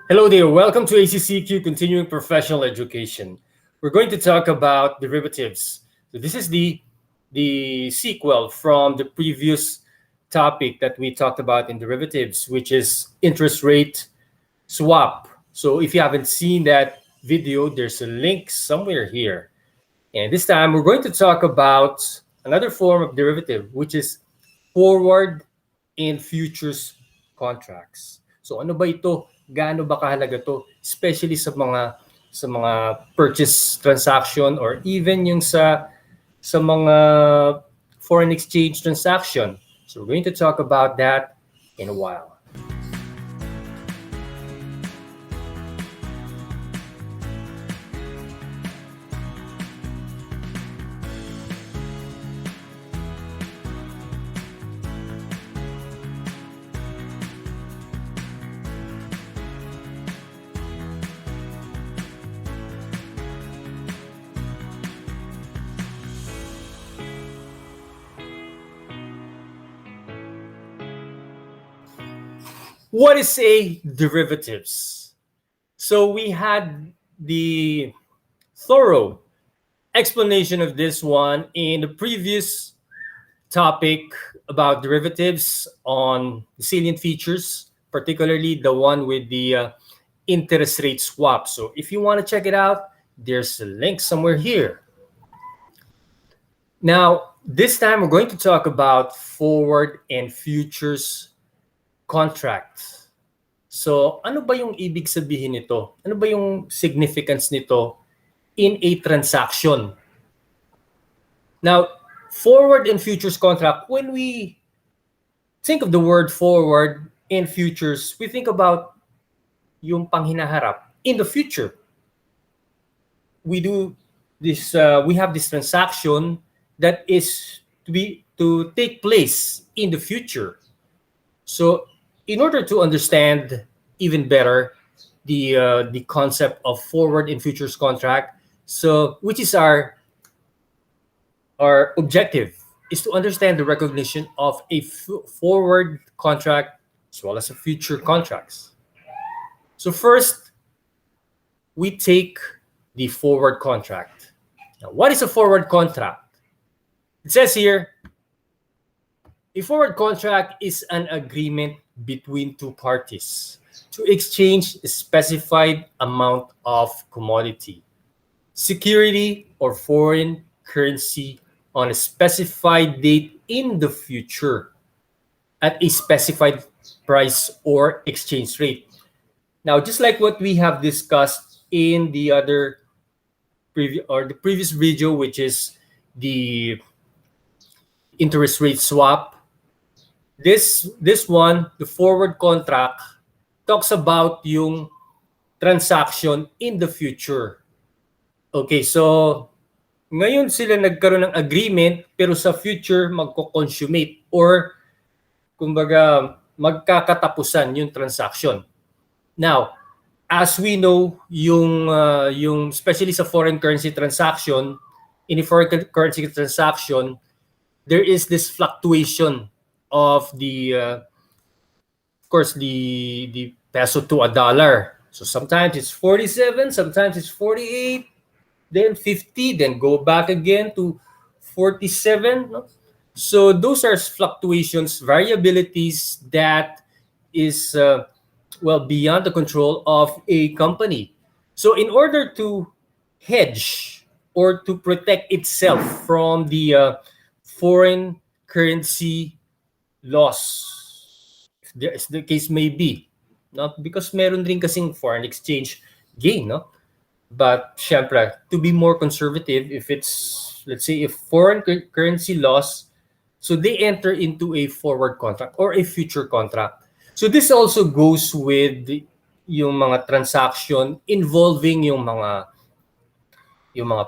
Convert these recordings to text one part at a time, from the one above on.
Hello there, welcome to ACCQ Continuing Professional Education. We're going to talk about derivatives. So this is the sequel from the previous topic that we talked about in derivatives, which is interest rate swap. So if you haven't seen that video, there's a link somewhere here. And this time we're going to talk about another form of derivative, which is forward and futures contracts. So ano ba ito? Gaano ba kahalaga to? Especially sa mga purchase transaction or even yung sa mga foreign exchange transaction. So we're going to talk about that in a while. What is a derivatives? So we had the thorough explanation of this one in the previous topic about derivatives on the salient features, particularly the one with the interest rate swap. So if you want to check it out, there's a link somewhere here. Now, this time we're going to talk about forward and futures contract. So, ano ba yung ibig sabihin nito? Ano ba yung significance nito in a transaction? Now, forward and futures contract, when we think of the word forward and futures, we think about yung panghinaharap in the future. We do this. We have this transaction that is to take place in the future. So, in order to understand even better the concept of forward and futures contract, so which is our objective is to understand the recognition of a forward contract as well as a future contracts. So first, we take the forward contract. Now, what is a forward contract? It says here, a forward contract is an agreement between two parties to exchange a specified amount of commodity, security, or foreign currency on a specified date in the future at a specified price or exchange rate. Now, just like what we have discussed in the other the previous video, which is the interest rate swap, this one, the forward contract, talks about yung transaction in the future. Okay, so ngayon sila nagkaroon ng agreement pero sa future magko-consummate or kumbaga magkakatapusan yung transaction. Now, as we know, yung especially sa foreign currency transaction, in a foreign currency transaction, there is this fluctuation of of course, the peso to a dollar. So sometimes it's 47, sometimes it's 48, then 50, then go back again to 47. No? So those are fluctuations, variabilities that is beyond the control of a company. So in order to hedge or to protect itself from the foreign currency loss, if the case may be, no? Because meron rin kasing foreign exchange gain, no? But syempre, to be more conservative, if it's, let's say, if foreign currency loss, so they enter into a forward contract or a future contract. So this also goes with yung mga transaction involving yung mga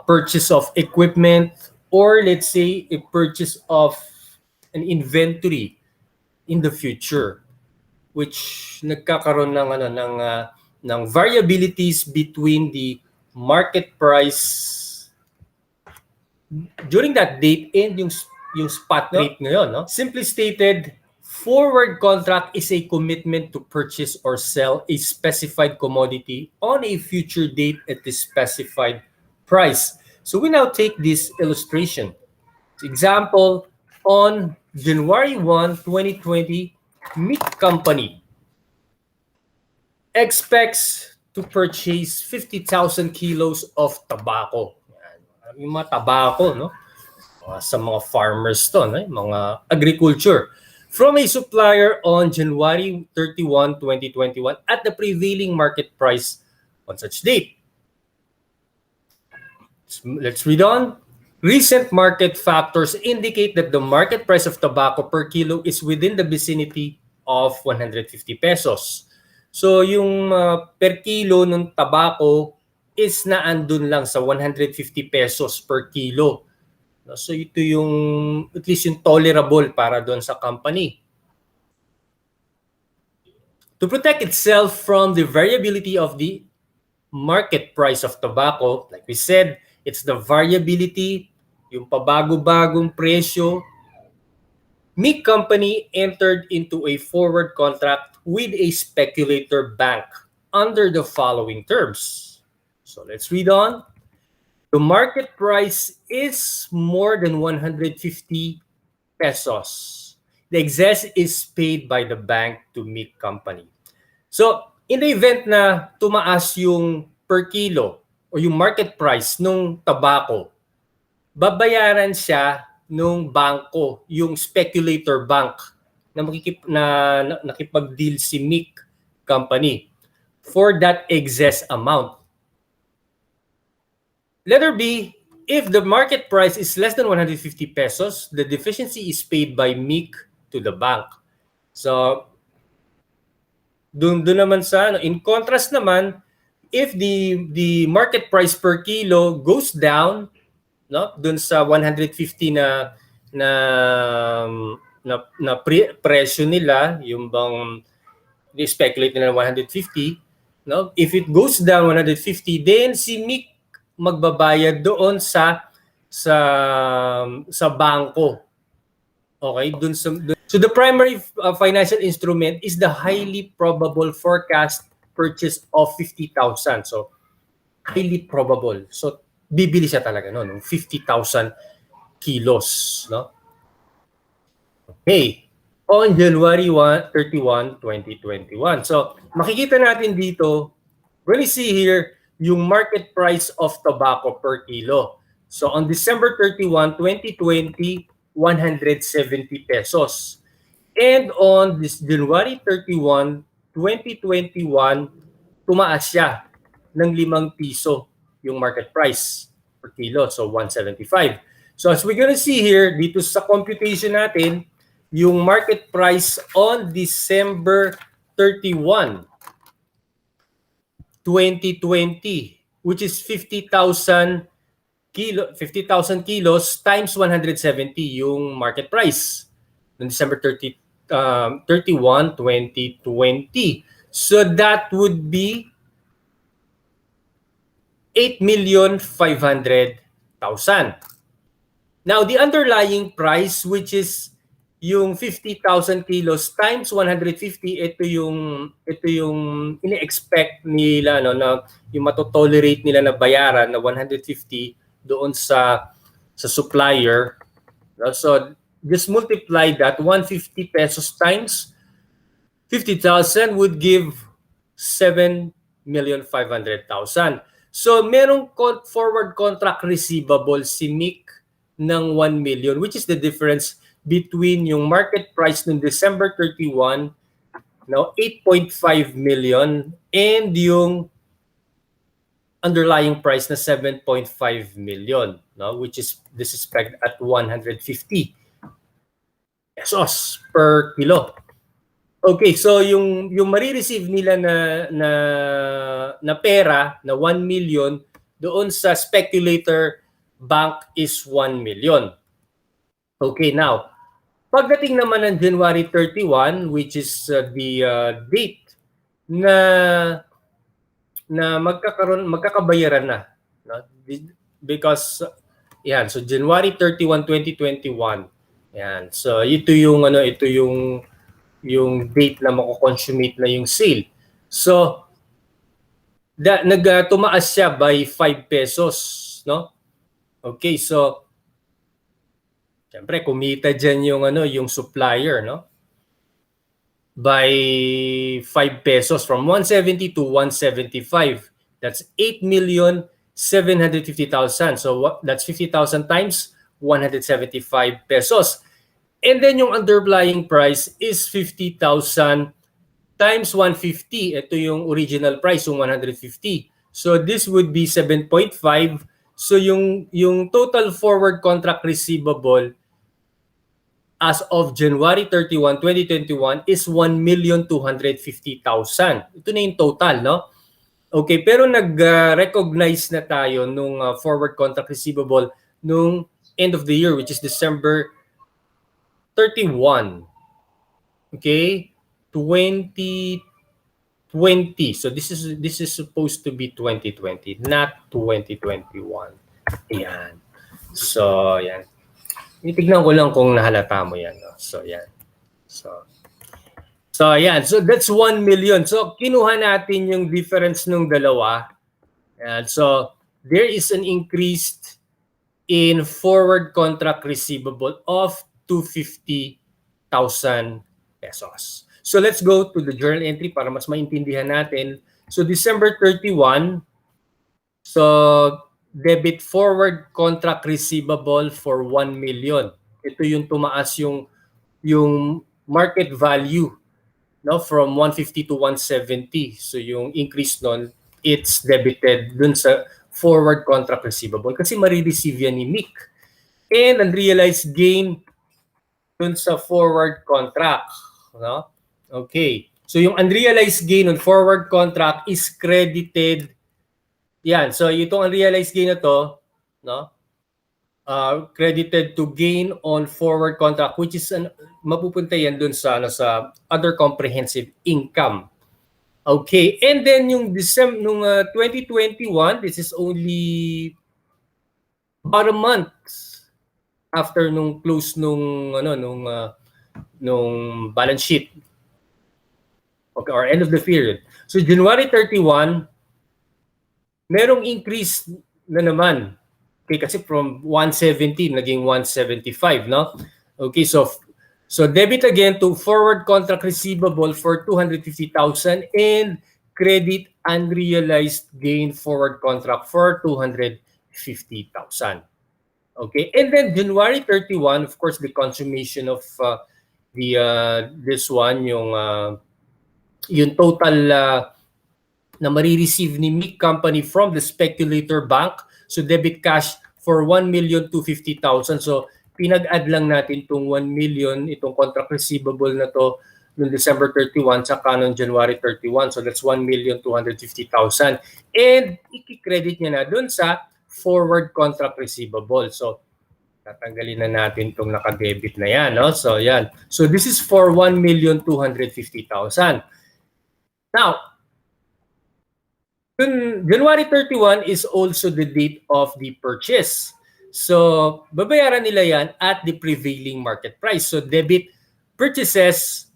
purchase of equipment, or let's say a purchase of an inventory in the future, which nagkakaroon ng variabilities between the market price during that date and yung spot rate ngayon, no? Simply stated, forward contract is a commitment to purchase or sell a specified commodity on a future date at the specified price. So we now take this illustration. Example, on January 1, 2020, meat company expects to purchase 50,000 kilos of tobacco. Yung mga tobacco, no? Sa mga farmers to, no? Mga agriculture. From a supplier on January 31, 2021 at the prevailing market price on such date. Let's read on. Recent market factors indicate that the market price of tobacco per kilo is within the vicinity of 150 pesos. So yung per kilo ng tobacco is naandun lang sa 150 pesos per kilo. So ito yung at least yung tolerable para doon sa company. To protect itself from the variability of the market price of tobacco, like we said, it's the variability, yung pabago-bagong presyo. Meat company entered into a forward contract with a speculator bank under the following terms. So let's read on. The market price is more than 150 pesos. The excess is paid by the bank to meat company. So, in the event na tumaas yung per kilo o yung market price nung tobacco, babayaran siya nung bangko, yung speculator bank na nakipag-deal si meat company for that excess amount. Letter B, if the market price is less than 150 pesos, the deficiency is paid by MIC to the bank. So, doon naman sa, in contrast naman, if the market price per kilo goes down, no, doon sa 150 na presyo nila, yung bang speculate nila 150, no, if it goes down 150, then si MIC magbabayad doon sa bangko. Okay, so the primary financial instrument is the highly probable forecast purchase of 50,000. So highly probable. So bibili siya talaga no ng 50,000 kilos, no? Okay. On January 31, 2021. So makikita natin dito, when you see here yung market price of tobacco per kilo. So on December 31, 2020, 170 pesos. And on this January 31, 2021, tumaas siya ng 5 piso yung market price per kilo. So 175. So as we're gonna see here, dito sa computation natin, yung market price on December 31, 2020, which is 50,000 kilos times 170 yung market price on December 31, 2020. So that would be 8,500,000. Now the underlying price, which is yung 50,000 kilos times 150, ito yung ini-expect nila no, na yung matotolerate nila na bayaran na 150 doon sa supplier. No? So just multiply that 150 pesos times 50,000 would give 7,500,000. So merong forward contract receivable si MIC ng 1 million, which is the difference between yung market price ng December 31, no, 8.5 million and yung underlying price na 7.5 million, no, which is this is pegged at 150 pesos per kilo. Okay, so yung marireceive nila na pera na 1 million doon sa speculator bank is 1 million. Okay, now pagdating naman ng January 31, which is the date na magkakabayaran na, no? Because yan, so January 31, 2021. Yan. So ito yung yung date na mako-consummate na yung sale. So tumaas siya by 5 pesos, no? Okay, so siyempre kumita diyan yung yung supplier, no? By 5 pesos from 170 to 175. That's 8,750,000. So that's 50,000 times 175 pesos. And then yung underlying price is 50,000 times 150. Ito yung original price, yung 150. So this would be 7.5. So yung total forward contract receivable as of January 31, 2021 is 1,250,000. Ito na yung total, no? Okay, pero nag-recognize na tayo nung forward contract receivable nung end of the year, which is December 31. Okay? 2020. So this is supposed to be 2020, not 2021. Ayan. So, yan. Itignan ko lang kung nahalata mo yan. No? So, yan. So, yan. So, that's 1 million. So, kinuha natin yung difference nung dalawa. And so, there is an increase in forward contract receivable of 250,000 pesos. So, let's go to the journal entry para mas maintindihan natin. So, December 31, so, debit forward contract receivable for 1 million. Ito yung tumaas yung market value, no, from 150 to 170. So yung increase nun, it's debited dun sa forward contract receivable kasi marireceive yan ni Mick. And unrealized gain dun sa forward contract, no? Okay. So yung unrealized gain on forward contract is credited. Yan, so itong unrealized gain na to, no? Credited to gain on forward contract, which is mapupunta yan dun sa other comprehensive income. Okay, and then yung December nung 2021, this is only about a month after nung close nung balance sheet. Okay, or end of the period. So January 31, merong increase na naman. Okay, kasi from 170 naging 175, no? Okay, so debit again to forward contract receivable for 250,000 and credit unrealized gain forward contract for 250,000. Okay, and then January 31, of course, the consummation of this one, yung total na marireceive ni Mick Company from the speculator bank. So debit cash for 1,250,000. So pinag-add lang natin itong 1 million, itong contract receivable na to noong December 31 saka noong January 31. So that's 1,250,000. And i-credit niya na dun sa forward contract receivable. So tatanggalin na natin itong naka-debit na yan. No? So yan. So this is for 1,250,000. Now, January 31 is also the date of the purchase. So, babayaran nila yan at the prevailing market price. So, debit purchases,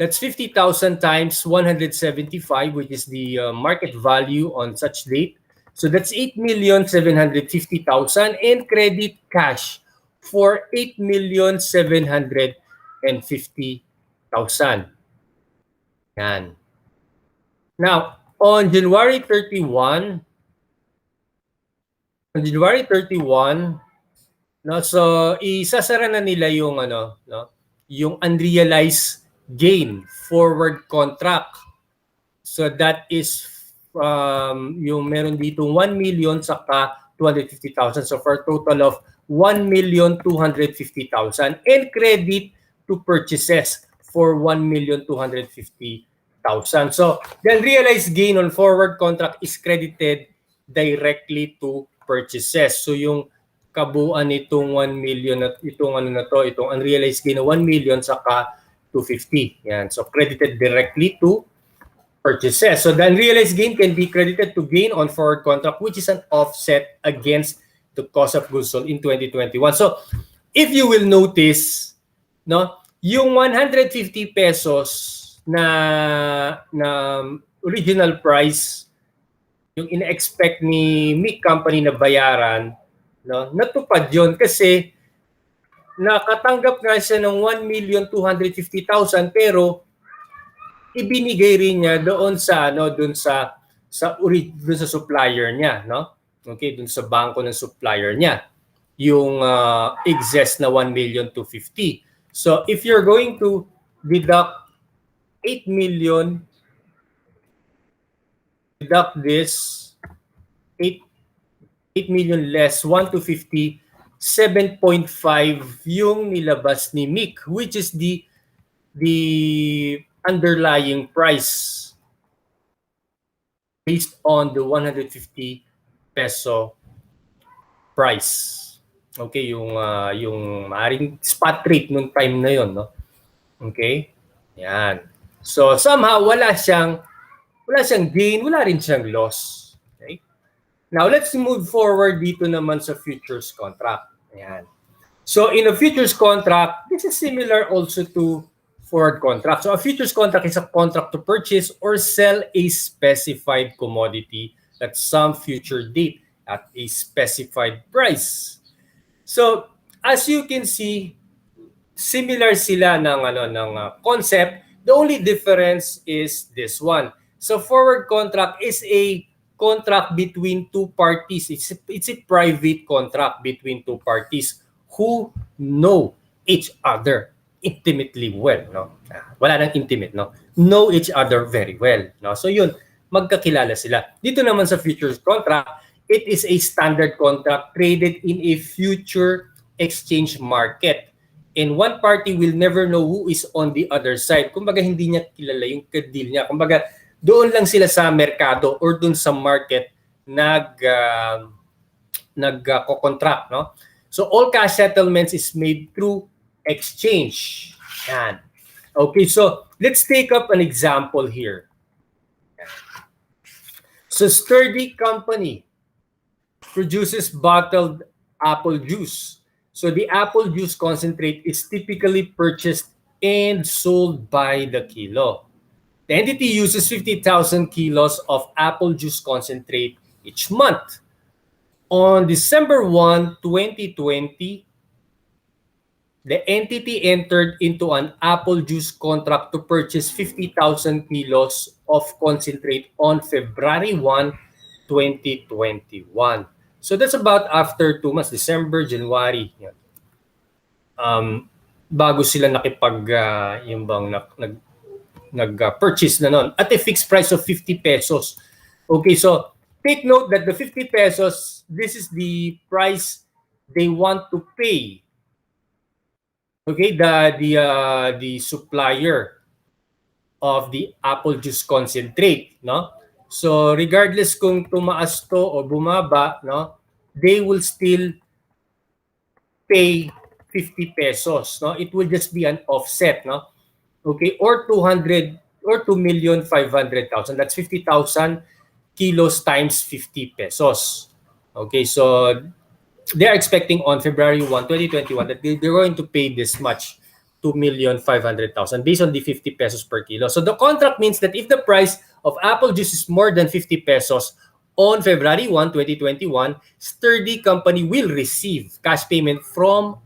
that's 50,000 times 175, which is the market value on such date. So, that's 8,750,000 and credit cash for 8,750,000. Yan. Now, on January 31, no, so isasara na nila yung yung unrealized gain forward contract. So that is yung meron dito 1 million saka 250,000. So for a total of 1,250,000 and credit to purchases for 1,250,000. So the unrealized gain on forward contract is credited directly to purchases. So yung kabuuan nitong 1 million at itong itong unrealized gain na 1 million saka 250. Yan. So credited directly to purchases. So the unrealized gain can be credited to gain on forward contract, which is an offset against the cost of goods sold in 2021. So if you will notice, no, Yung 150 pesos na original price, yung ina-expect ni Mick Company na bayaran, no, natupad yun kasi nakatanggap nga siya ng 1,250,000 pero ibinigay rin niya doon sa doon sa supplier niya, no? Okay, doon sa bangko ng supplier niya yung excess na 1,250,000. So if you're going to deduct 8 million, deduct this 8 million less 1,250, 7.5 yung nilabas ni Mick, which is the underlying price based on the 150 peso price. Okay, yung maaring spot rate nung time na yon, no? Okay? Yan. So somehow wala siyang gain, wala rin siyang loss. Okay? Now let's move forward dito naman sa futures contract. Ayan. So in a futures contract, this is similar also to forward contract. So a futures contract is a contract to purchase or sell a specified commodity at some future date at a specified price. So as you can see, similar sila ng concept. The only difference is this one. So forward contract is a contract between two parties. It's a private contract between two parties who know each other intimately well, no? Wala nang intimate, no? Know each other very well, no? So yun, magkakilala sila. Dito naman sa futures contract, it is a standard contract traded in a future exchange market. And one party will never know who is on the other side. Kumbaga hindi niya kilala yung ka-deal niya. Kumbaga doon lang sila sa merkado or doon sa market nag-contract, no? So all cash settlements is made through exchange. Yan. Okay, so let's take up an example here. So Sturdy Company produces bottled apple juice. So the apple juice concentrate is typically purchased and sold by the kilo. The entity uses 50,000 kilos of apple juice concentrate each month. On December 1, 2020, the entity entered into an apple juice contract to purchase 50,000 kilos of concentrate on February 1, 2021. So that's about after 2 months, December, January. Bago sila yung bang nag-purchase na nun at a fixed price of 50 pesos. Okay, so take note that the 50 pesos, this is the price they want to pay. Okay, the supplier of the apple juice concentrate, no? So regardless kung tumaas to o bumaba, no, they will still pay 50 pesos, no? It will just be an offset, no? Okay, or 200 or 2,500,000. That's 50,000 kilos times 50 pesos. Okay, so they're expecting on February 1, 2021 that they're going to pay this much, 2,500,000 based on the 50 pesos per kilo. So the contract means that if the price of apple juice is more than 50 pesos on February 1, 2021, Sturdy Company will receive cash payment from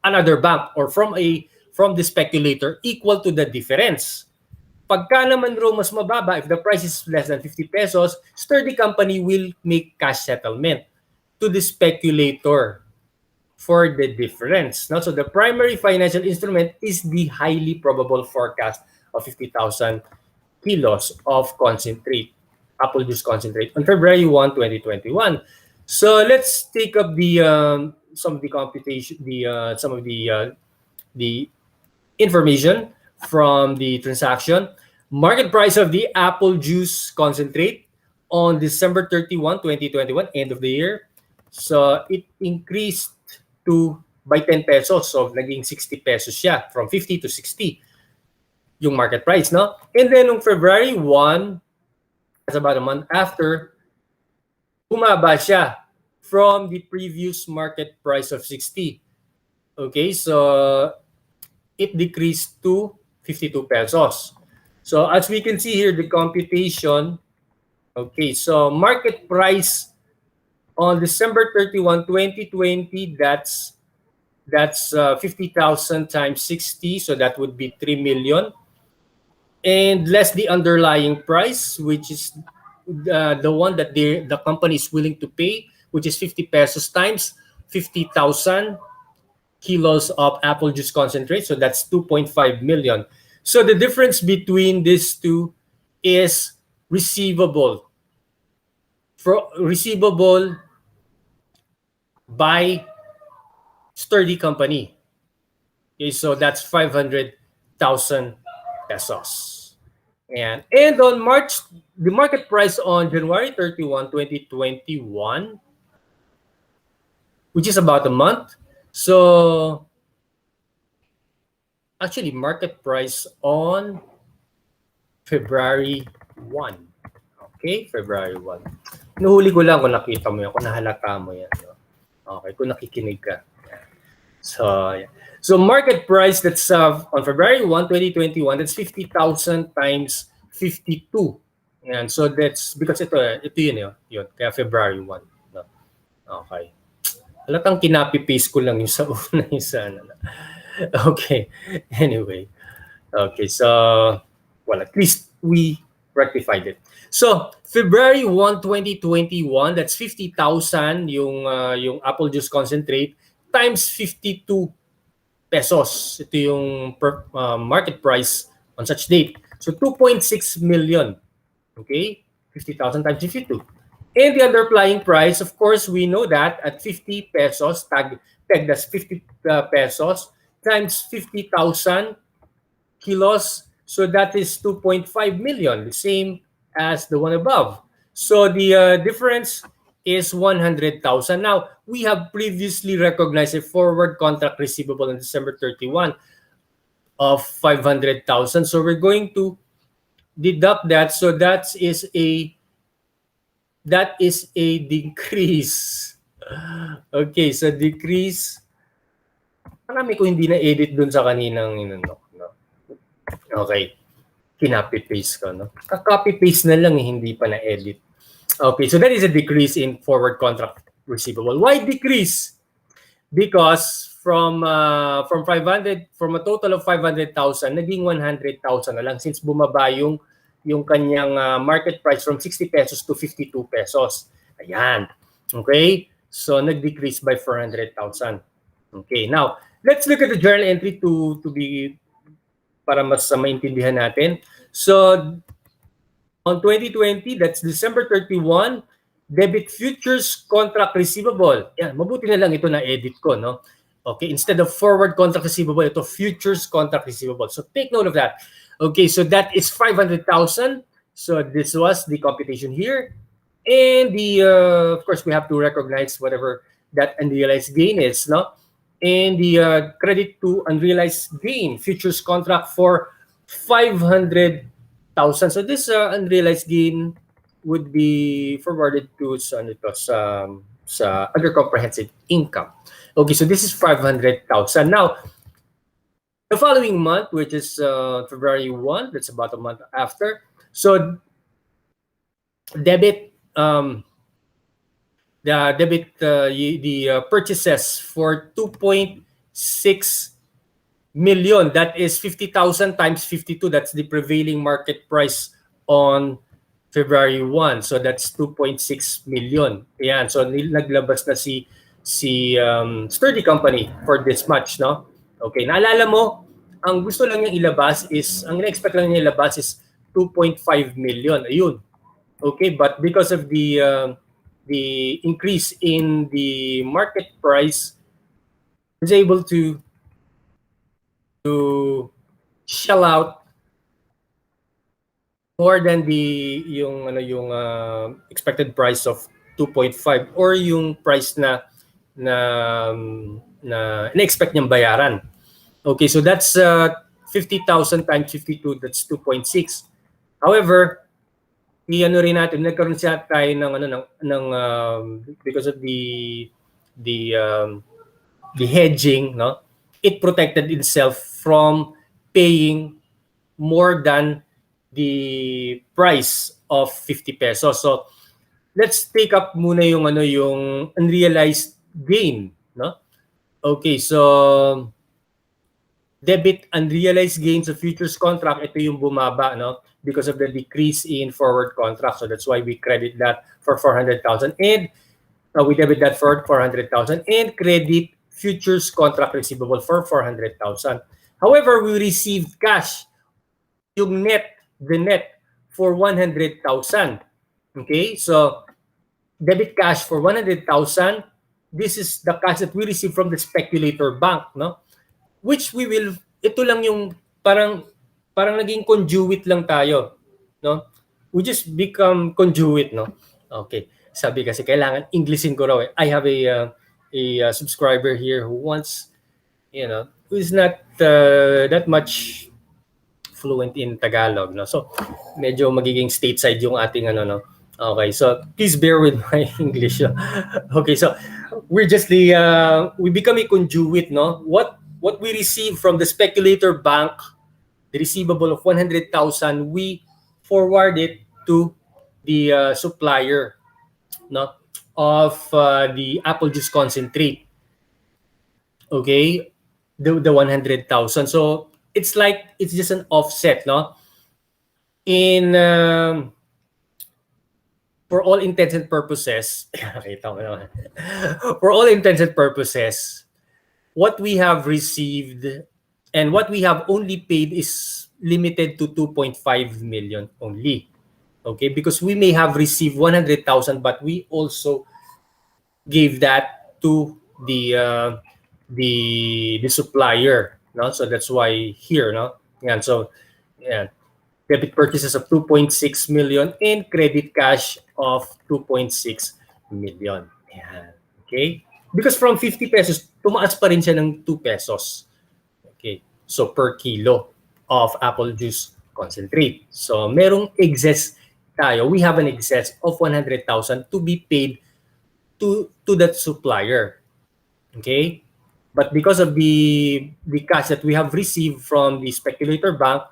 another bank or from the speculator equal to the difference. Pagka naman raw mas mababa, if the price is less than 50 pesos, Sturdy Company will make cash settlement to the speculator for the difference. No? So the primary financial instrument is the highly probable forecast of 50,000 kilos of concentrate, apple juice concentrate on February 1, 2021. So let's take up some of the computation, some of the information from the transaction. Market price of the apple juice concentrate on December 31, 2021, end of the year. So it increased by 10 pesos. So naging 60 pesos siya, from 50 to 60 yung market price, no? And then on February 1, that's about a month after, bumaba siya from the previous market price of 60. Okay, so it decreased to 52 pesos. So as we can see here, the computation, okay, so market price on December 31, 2020, that's 50,000 times 60, so that would be 3 million. And less the underlying price, which is the one that the company is willing to pay, which is 50 pesos times 50,000 kilos of apple juice concentrate. So that's 2.5 million. So the difference between these two is receivable. Receivable by sturdy company. Okay, so that's 500,000 pesos. And on March, the market price on January 31, 2021, which is about a month. So actually, market price on February 1. Okay, February 1. Nuhuli ko lang kung nakita mo yan, kung nahalata mo yan. No? Okay, kung nakikinig ka. So, yeah. So market price that's on February 1, 2021, that's 50,000 times 52. And so that's because ito yun. Kaya February 1. No? Okay. Halatang kinapi-paste ko lang yung sa una yung sa ano. Okay. Anyway. Okay, so well, at least we rectified it. So February 1, 2021, that's 50,000 yung apple juice concentrate times 52 pesos. Ito yung market price on such date. So 2.6 million. Okay? 50,000 times 52. And the underlying price, of course, we know that at 50 pesos, pegged as 50 pesos times 50,000 kilos. So that is 2.5 million, the same as the one above. So the difference is 100,000. Now, we have previously recognized a forward contract receivable on December 31 of 500,000. So we're going to deduct that. So that is a decrease. Okay, so decrease. Marami ko hindi na-edit dun sa kaninang no? Okay. Kinopy-paste ko, no? Copy-paste na lang, hindi pa na-edit. Okay, so that is a decrease in forward contract receivable. Why decrease? Because from 500, from a total of 500,000, naging 100,000 na lang since bumaba yung kanyang market price from 60 pesos to 52 pesos. Ayan. Okay? So nag-decrease by 400,000. Okay, now let's look at the journal entry to be para mas maintindihan natin. So on 2020, that's December 31, debit futures contract receivable. Yan, mabuti na lang ito na edit ko, no? Okay, instead of forward contract receivable, ito futures contract receivable. So take note of that. Okay, so that is 500,000. So this was the computation here. And the of course we have to recognize whatever that unrealized gain is, no? And the credit to unrealized gain futures contract for 500,000. So this unrealized gain would be forwarded to sa other comprehensive income. Okay, so this is 500,000. Now, the following month, which is February 1, that's about a month after. So debit the purchases for 2.6 million. That is 50,000 times 52. That's the prevailing market price on February 1. So that's 2.6 million. Ayan. So naglabas na si Sturdy Company for this much, no? Okay. Naalala mo, ang gusto lang niyang ilabas is, ang na-expect lang niya ilabas is 2.5 million. Ayun. Okay. But because of the increase in the market price, is able to shell out more than yung expected price of 2.5 or yung price na expect niyang bayaran. Okay, so that's 50,000 times 52, that's 2.6. However, rin natin, nagkaroon siya tayo ng because of the hedging, no? it protected itself from paying more than the price of 50 pesos. So let's take up muna yung yung unrealized gain, no? Okay, so debit unrealized gains of futures contract, ito yung bumaba, no? Because of the decrease in forward contract. So that's why we credit that for 400,000 and we debit that for 400,000 and credit futures contract receivable for 400,000. However, we received cash, yung the net for 100,000. Okay, so debit cash for 100,000. This is the cash that we received from the speculator bank, no? Which we will, ito lang yung parang naging conduit lang tayo, no? We just become conduit, no? Okay. Sabi kasi kailangan Englishin ko raw eh. I have a subscriber here who wants, who is not that much fluent in Tagalog, no? So medyo magiging stateside yung ating no. Okay, so please bear with my English. Okay, so we're just we become a conduit, no? What we receive from the speculator bank, the receivable of 100,000, we forward it to the supplier, no, of the apple juice concentrate. Okay, the 100,000. So it's just an offset, no? In for all intents and purposes, for all intents and purposes, what we have received and what we have only paid is limited to 2.5 million only. Okay, because we may have received 100,000, but we also gave that to the supplier, no? So that's why here, no? And so, yeah, debit purchases of 2.6 million and credit cash of 2.6 million. Yan. Okay? Because from 50 pesos, tumaas pa rin siya ng 2 pesos. Okay? So per kilo of apple juice concentrate. So merong excess tayo. We have an excess of 100,000 to be paid to that supplier. Okay? But because of the cash that we have received from the speculator bank,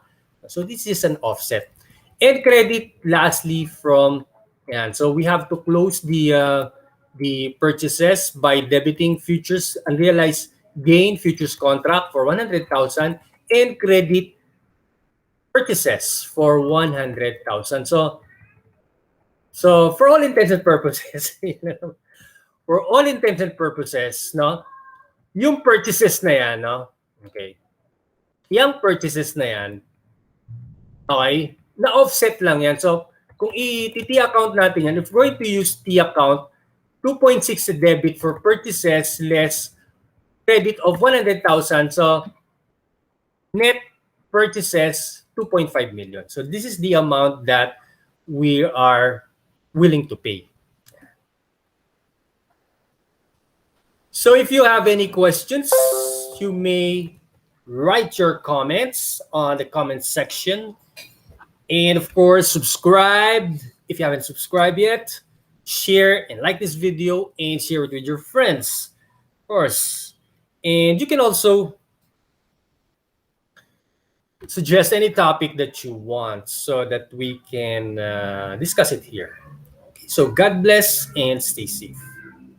so this is an offset. And credit lastly from, and so we have to close the purchases by debiting futures unrealized gain futures contract for 100,000 and credit purchases for 100,000. So for all intents and purposes, for all intents and purposes, no, yung purchases na yan, no, okay, yung purchases na yan, okay, na-offset lang yan. So, kung i-T account natin yan, if we're going to use T account, 2.6 debit for purchases less credit of 100,000. So, net purchases, 2.5 million. So, this is the amount that we are willing to pay. So, if you have any questions, you may write your comments on the comment section. And of course, subscribe if you haven't subscribed yet. Share and like this video and share it with your friends, of course. And you can also suggest any topic that you want so that we can discuss it here. Okay, so God bless and stay safe.